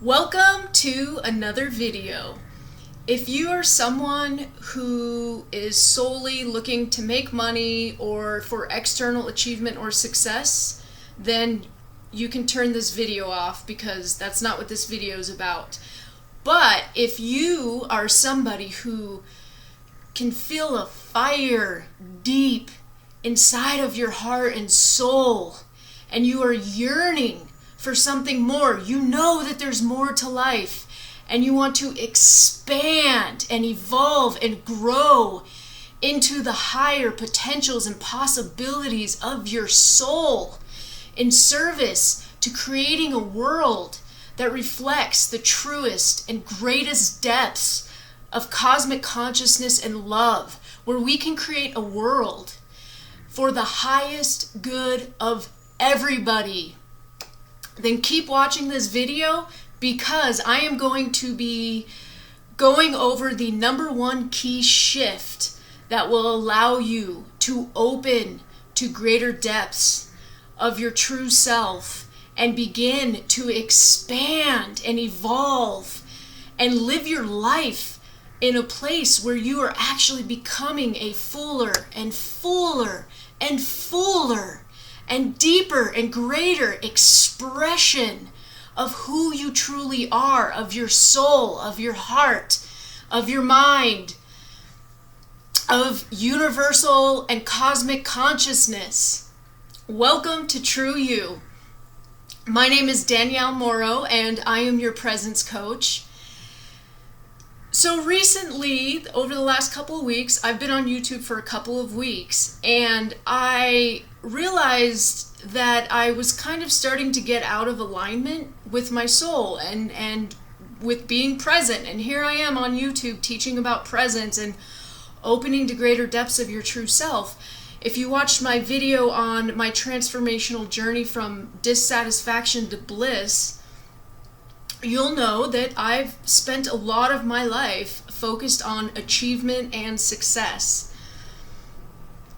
Welcome to another video. If you are someone who is solely looking to make money or for external achievement or success, then you can turn this video off because that's not what this video is about. But if you are somebody who can feel a fire deep inside of your heart and soul, and you are yearning for something more, you know that there's more to life, and you want to expand and evolve and grow into the higher potentials and possibilities of your soul in service to creating a world that reflects the truest and greatest depths of cosmic consciousness and love, where we can create a world for the highest good of everybody, then keep watching this video, because I am going to be going over the number one key shift that will allow you to open to greater depths of your true self and begin to expand and evolve and live your life in a place where you are actually becoming a fuller and fuller and fuller and deeper and greater expression of who you truly are, of your soul, of your heart, of your mind, of universal and cosmic consciousness. Welcome to True You. My name is Danielle Morrow, and I am your presence coach. So recently, over the last couple of weeks, I've been on YouTube for a couple of weeks, and I realized that I was kind of starting to get out of alignment with my soul and with being present. And here I am on YouTube teaching about presence and opening to greater depths of your true self. If you watched my video on my transformational journey from dissatisfaction to bliss, you'll know that I've spent a lot of my life focused on achievement and success.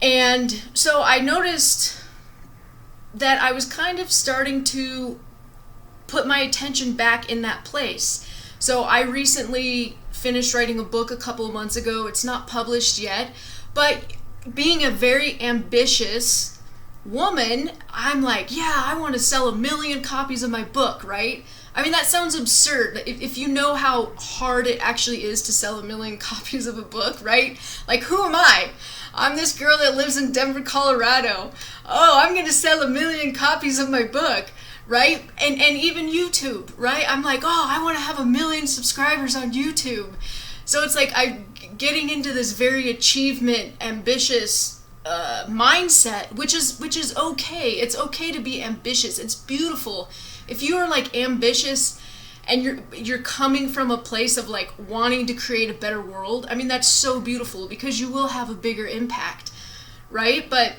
And so I noticed that I was kind of starting to put my attention back in that place. So I recently finished writing a book a couple of months ago. It's not published yet, but being a very ambitious woman, I'm like, yeah, I want to sell 1 million copies of my book, right? I mean, that sounds absurd. If you know how hard it actually is to sell 1 million copies of a book, right? Like, who am I? I'm this girl that lives in Denver, Colorado. Oh, I'm going to sell 1 million copies of my book, right? And even YouTube, right? I'm like, oh, I want to have 1 million subscribers on YouTube. So it's like I'm getting into this very achievement, ambitious mindset, which is okay. It's okay to be ambitious. It's beautiful. If you are like ambitious and you're coming from a place of like wanting to create a better world, I mean, that's so beautiful, because you will have a bigger impact, right? But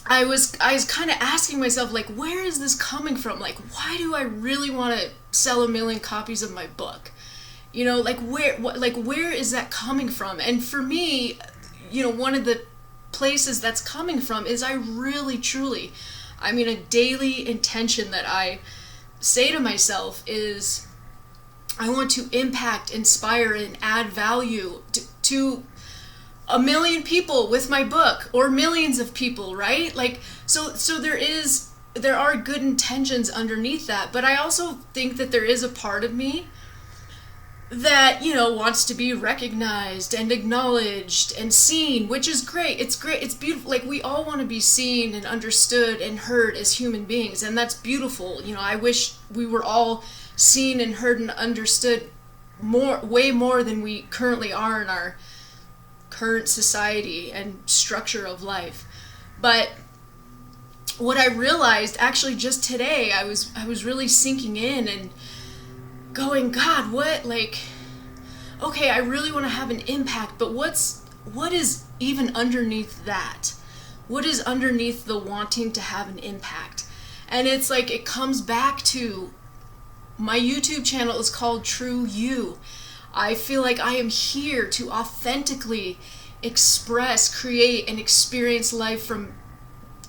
I was kind of asking myself, like, where is this coming from? Like, why do I really want to sell 1 million copies of my book? You know, like where is that coming from? And for me, you know, one of the places that's coming from is I really truly, I mean, a daily intention that I say to myself is I want to impact, inspire, and add value to 1 million people with my book, or millions of people, right? Like, so there are good intentions underneath that, but I also think that there is a part of me that, you know, wants to be recognized and acknowledged and seen, which is great. It's great. It's beautiful. Like, we all want to be seen and understood and heard as human beings, and that's beautiful. You know, I wish we were all seen and heard and understood way more than we currently are in our current society and structure of life. But what I realized actually just today, I was really sinking in and going, God, what, like, okay, I really want to have an impact, but what is even underneath that? What is underneath the wanting to have an impact? And it's like, it comes back to my YouTube channel is called True You. I feel like I am here to authentically express, create, and experience life from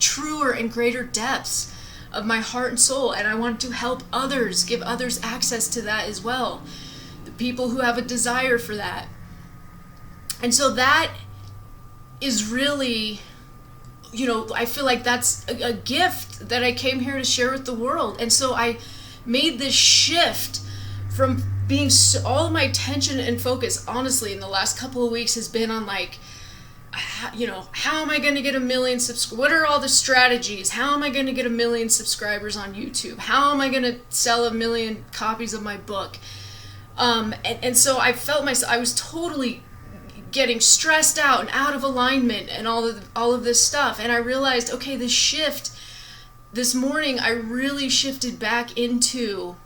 truer and greater depths of my heart and soul, and I want to help others, give others access to that as well, the people who have a desire for that. And so that is really, I feel like that's a gift that I came here to share with the world. And so I made this shift from being all of my attention and focus, honestly, in the last couple of weeks has been on like, how am I going to get 1 million subscribers? What are all the strategies? How am I going to get 1 million subscribers on YouTube? How am I going to sell 1 million copies of my book? And so I felt I was totally getting stressed out and out of alignment and all of this stuff. And I realized, okay, this morning I really shifted back into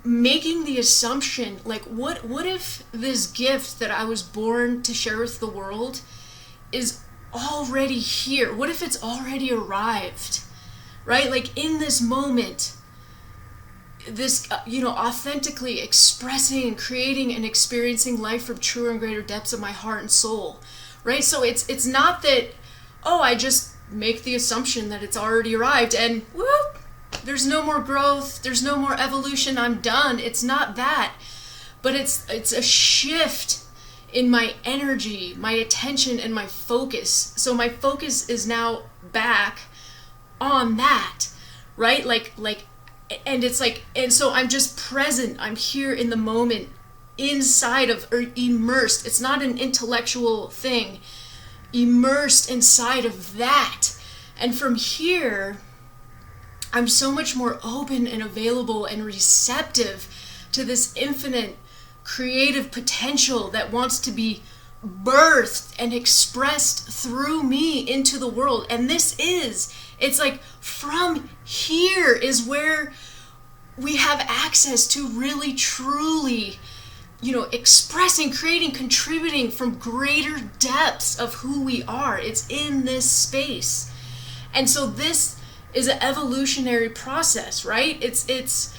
making the assumption, like, what if this gift that I was born to share with the world is already here? What if it's already arrived, right? Like, in this moment, this, authentically expressing and creating and experiencing life from truer and greater depths of my heart and soul, right? So it's not that, I just make the assumption that it's already arrived and whoop, there's no more growth, there's no more evolution, I'm done. It's not that, but it's a shift in my energy, my attention, and my focus. So my focus is now back on that, right? And it's like, and so I'm just present. I'm here in the moment, inside of, or immersed. It's not an intellectual thing. Immersed inside of that. And from here, I'm so much more open and available and receptive to this infinite creative potential that wants to be birthed and expressed through me into the world. And it's like from here is where we have access to really, truly, expressing, creating, contributing from greater depths of who we are. It's in this space. And so this is an evolutionary process, right? It's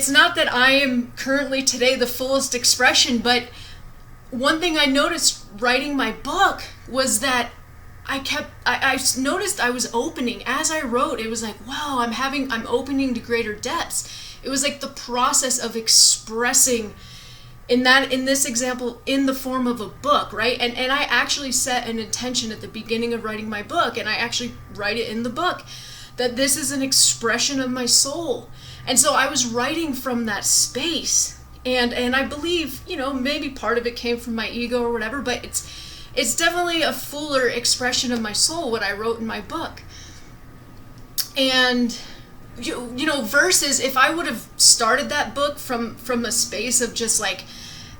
not that I am currently today the fullest expression, but one thing I noticed writing my book was that I noticed I was opening as I wrote. It was like, wow, I'm opening to greater depths. It was like the process of expressing in this example, in the form of a book, right? And I actually set an intention at the beginning of writing my book, and I actually write it in the book, that this is an expression of my soul. And so I was writing from that space. And I believe, maybe part of it came from my ego or whatever, but it's definitely a fuller expression of my soul, what I wrote in my book. And, versus if I would have started that book from a space of just like,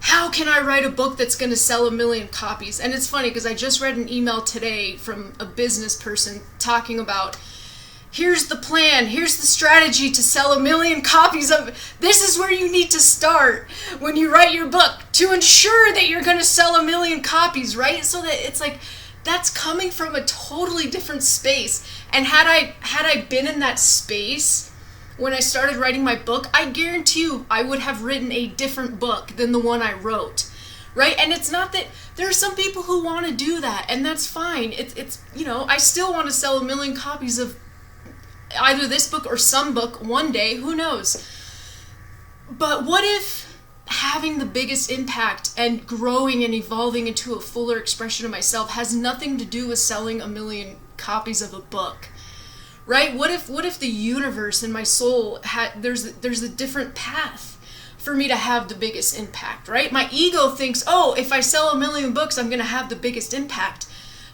how can I write a book that's going to sell 1 million copies? And it's funny because I just read an email today from a business person talking about, here's the plan, here's the strategy to sell 1 million copies of, this is where you need to start when you write your book to ensure that you're going to sell 1 million copies, right? So that it's like, that's coming from a totally different space. And had I been in that space when I started writing my book, I guarantee you I would have written a different book than the one I wrote, right? And it's not that there are some people who want to do that, and that's fine. It's I still want to sell 1 million copies of either this book or some book one day, who knows? But what if having the biggest impact and growing and evolving into a fuller expression of myself has nothing to do with selling 1 million copies of a book, right? What if the universe and my soul there's a different path for me to have the biggest impact, right? My ego thinks, if I sell 1 million books, I'm going to have the biggest impact.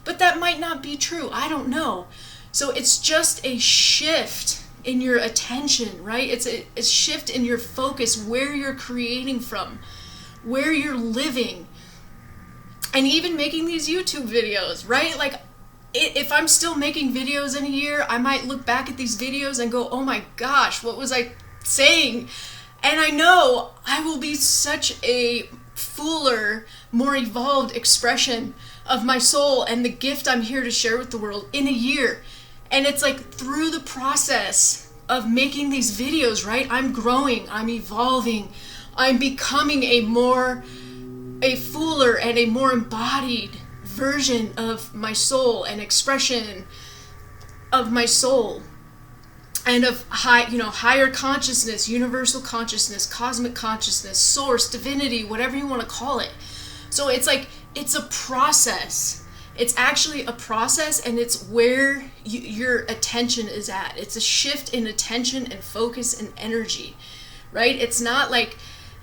But that might not be true. I don't know. So it's just a shift in your attention, right? It's a shift in your focus, where you're creating from, where you're living, and even making these YouTube videos, right? Like, if I'm still making videos in a year, I might look back at these videos and go, oh my gosh, what was I saying? And I know I will be such a fuller, more evolved expression of my soul and the gift I'm here to share with the world in a year. And it's like through the process of making these videos, right? I'm growing, I'm evolving, I'm becoming a fuller and a more embodied version of my soul and expression of my soul. and of higher consciousness, universal consciousness, cosmic consciousness, source, divinity, whatever you want to call it. So it's like, it's a process. It's actually a process, and it's where your attention is at. It's a shift in attention and focus and energy, right? It's not like,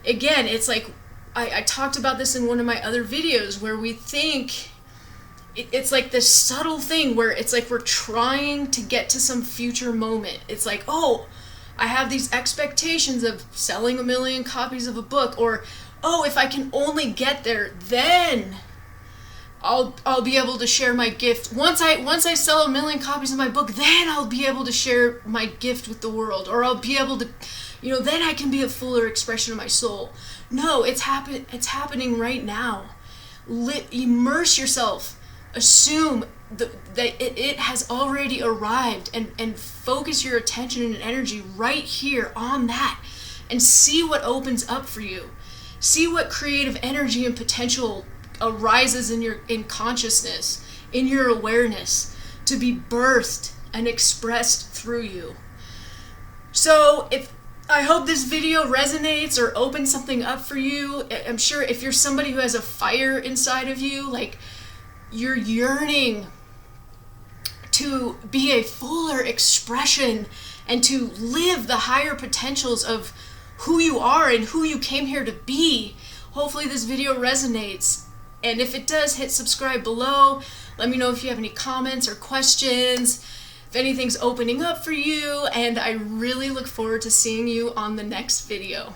again, it's like, I talked about this in one of my other videos, where we think it's like this subtle thing where it's like we're trying to get to some future moment. It's like, oh, I have these expectations of selling 1 million copies of a book, or, oh, if I can only get there, then I'll be able to share my gift. Once I sell 1 million copies of my book, then I'll be able to share my gift with the world, or I'll be able to, then I can be a fuller expression of my soul. No, it's happening right now. Immerse yourself. Assume that it has already arrived, and focus your attention and energy right here on that, and see what opens up for you. See what creative energy and potential arises in consciousness, in your awareness, to be birthed and expressed through you. So I hope this video resonates or opens something up for you. I'm sure if you're somebody who has a fire inside of you, like, you're yearning to be a fuller expression and to live the higher potentials of who you are and who you came here to be, hopefully this video resonates. And if it does, hit subscribe below. Let me know if you have any comments or questions, if anything's opening up for you, and I really look forward to seeing you on the next video.